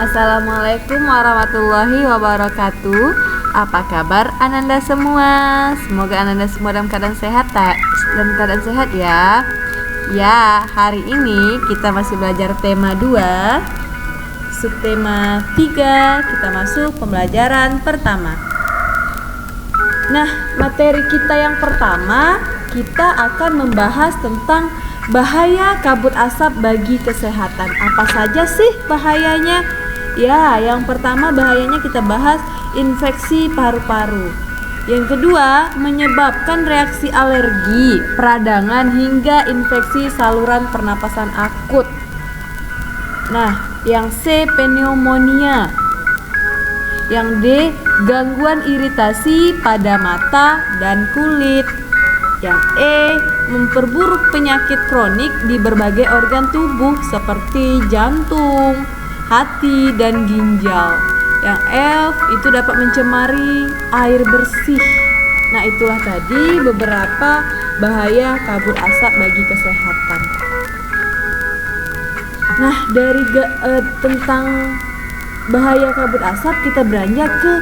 Assalamualaikum warahmatullahi wabarakatuh. Apa kabar Ananda semua? Semoga Ananda semua dalam keadaan sehat ya. Ya, hari ini kita masih belajar tema 2, subtema 3. Kita masuk pembelajaran pertama. Nah, materi kita yang pertama, kita akan membahas tentang bahaya kabut asap bagi kesehatan. Apa saja sih bahayanya? Ya, yang pertama bahayanya kita bahas infeksi paru-paru. Yang kedua, menyebabkan reaksi alergi, peradangan hingga infeksi saluran pernapasan akut. Nah, yang C, pneumonia. Yang D, gangguan iritasi pada mata dan kulit. Yang E, memperburuk penyakit kronik di berbagai organ tubuh seperti jantung, hati, dan ginjal. Yang F, itu dapat mencemari air bersih. Nah, itulah tadi beberapa bahaya kabut asap bagi kesehatan. Nah, dari tentang bahaya kabut asap kita beranjak ke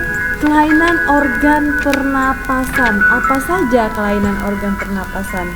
kelainan organ pernapasan. Apa saja kelainan organ pernapasan?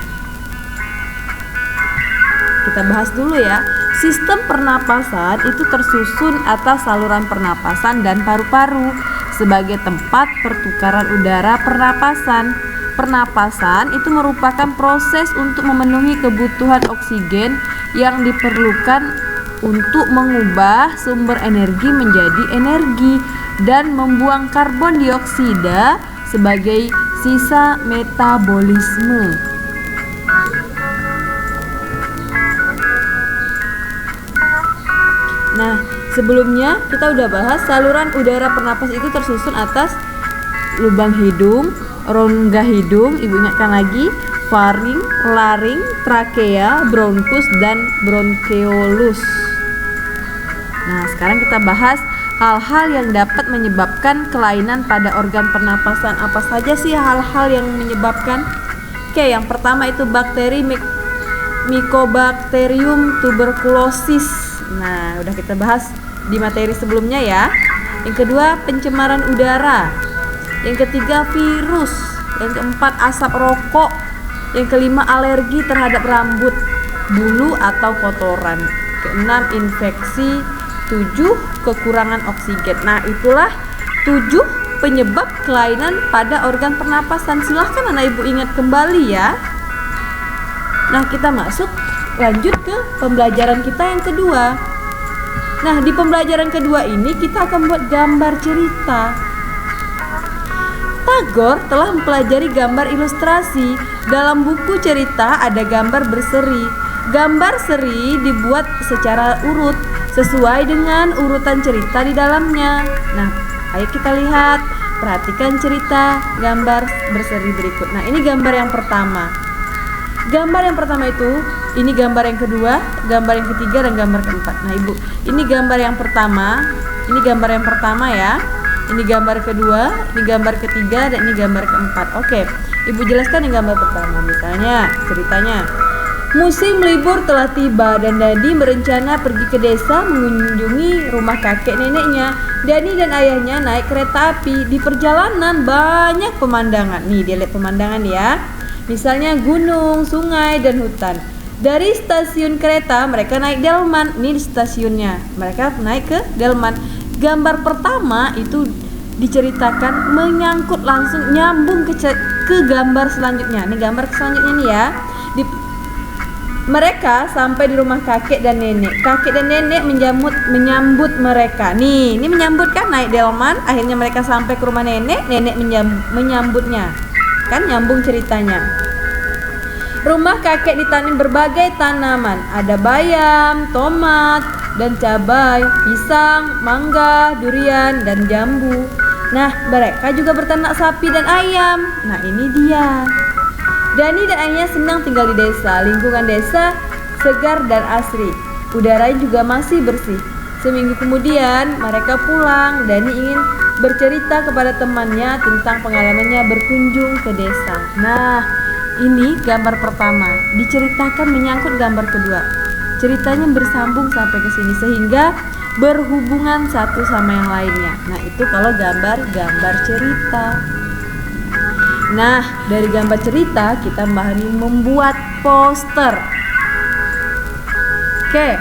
Kita bahas dulu ya. Sistem pernapasan itu tersusun atas saluran pernapasan dan paru-paru sebagai tempat pertukaran udara pernapasan. Pernapasan itu merupakan proses untuk memenuhi kebutuhan oksigen yang diperlukan untuk mengubah sumber energi menjadi energi dan membuang karbon dioksida sebagai sisa metabolisme. Nah, sebelumnya kita udah bahas saluran udara pernapas itu tersusun atas lubang hidung, rongga hidung, ibu ingatkan lagi, faring, laring, trakea, bronkus, dan bronkeolus. Nah, sekarang kita bahas hal-hal yang dapat menyebabkan kelainan pada organ pernapasan. Apa saja sih hal-hal yang menyebabkan? Oke, yang pertama itu bakteri Mycobacterium tuberculosis. Nah, udah kita bahas di materi sebelumnya ya. Yang kedua, pencemaran udara. Yang ketiga, virus. Yang keempat, asap rokok. Yang kelima, alergi terhadap rambut, bulu atau kotoran. Keenam, infeksi. 7, kekurangan oksigen. Nah, itulah 7 penyebab kelainan pada organ pernapasan. Silahkan anak ibu ingat kembali ya. Nah, kita lanjut ke pembelajaran kita yang kedua. Nah, di pembelajaran kedua ini kita akan buat gambar cerita. Tagore telah mempelajari gambar ilustrasi. Dalam buku cerita ada gambar berseri. Gambar seri dibuat secara urut sesuai dengan urutan cerita di dalamnya. Nah, ayo kita lihat, perhatikan cerita gambar berseri berikut. Nah, ini gambar yang pertama. Gambar yang pertama itu, ini gambar yang kedua, gambar yang ketiga, dan gambar keempat. Nah, ibu, ini gambar yang pertama, ini gambar yang pertama ya. Ini gambar kedua, ini gambar ketiga, dan ini gambar keempat. Oke, ibu jelaskan yang gambar pertama. Misalnya, ceritanya, musim libur telah tiba dan Dani berencana pergi ke desa mengunjungi rumah kakek neneknya. Dani dan ayahnya naik kereta api. Di perjalanan banyak pemandangan. Nih, dia lihat pemandangan ya. Misalnya gunung, sungai, dan hutan. Dari stasiun kereta mereka naik delman. Ini di stasiunnya. Mereka naik ke delman. Gambar pertama itu diceritakan menyangkut langsung nyambung ke gambar selanjutnya. Ini gambar selanjutnya nih ya. Mereka sampai di rumah kakek dan nenek. Kakek dan nenek menyambut mereka. Nih, ini menyambut kan, naik delman. Akhirnya mereka sampai ke rumah nenek. Nenek menyambutnya. Kan nyambung ceritanya. Rumah kakek ditanam berbagai tanaman. Ada bayam, tomat, dan cabai, pisang, mangga, durian, dan jambu. Nah, mereka juga berternak sapi dan ayam. Nah, ini dia. Dani dan ayahnya senang tinggal di desa. Lingkungan desa segar dan asri. Udaranya juga masih bersih. Seminggu kemudian mereka pulang. Dani ingin bercerita kepada temannya tentang pengalamannya berkunjung ke desa. Nah, ini gambar pertama. Diceritakan menyangkut gambar kedua. Ceritanya bersambung sampai ke sini sehingga berhubungan satu sama yang lainnya. Nah, itu kalau gambar cerita. Nah, dari gambar cerita kita membuat poster. Oke,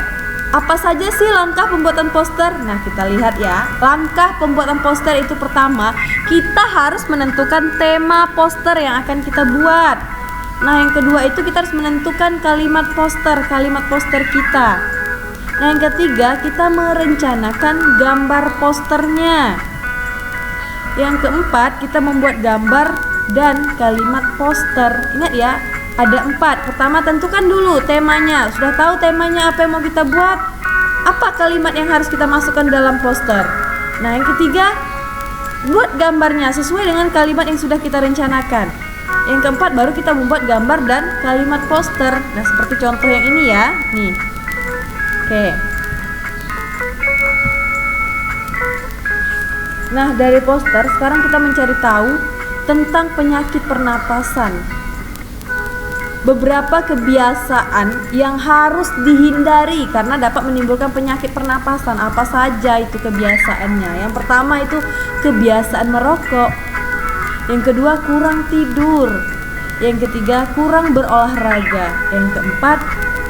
apa saja sih langkah pembuatan poster? Nah, kita lihat ya. Langkah pembuatan poster itu pertama, kita harus menentukan tema poster yang akan kita buat. Nah, yang kedua itu kita harus menentukan kalimat poster kita. Nah, yang ketiga kita merencanakan gambar posternya. Yang keempat kita membuat gambar dan kalimat poster. Ingat ya, ada 4. Pertama, tentukan dulu temanya. Sudah tahu temanya apa yang mau kita buat? Apa kalimat yang harus kita masukkan dalam poster? Nah, yang ketiga, buat gambarnya sesuai dengan kalimat yang sudah kita rencanakan. Yang keempat, baru kita membuat gambar dan kalimat poster. Nah, seperti contoh yang ini ya. Nih. Oke. Nah, dari poster sekarang kita mencari tahu tentang penyakit pernapasan. Beberapa kebiasaan yang harus dihindari karena dapat menimbulkan penyakit pernapasan. Apa saja itu kebiasaannya? Yang pertama itu kebiasaan merokok. Yang kedua, kurang tidur. Yang ketiga, kurang berolahraga. Yang keempat,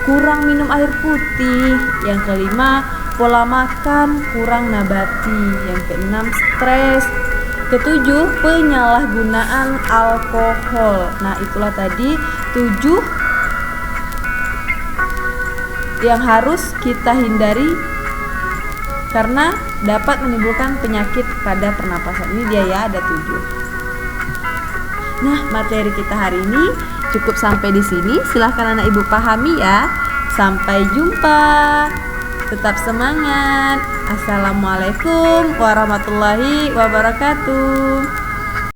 kurang minum air putih. Yang kelima, pola makan kurang nabati. Yang keenam, stres. Ketujuh, penyalahgunaan alkohol. Nah, itulah tadi 7 yang harus kita hindari karena dapat menimbulkan penyakit pada pernapasan. Ini dia ya, ada 7. Nah, materi kita hari ini cukup sampai di sini. Silahkan anak ibu pahami ya. Sampai jumpa. Tetap semangat. Assalamualaikum warahmatullahi wabarakatuh.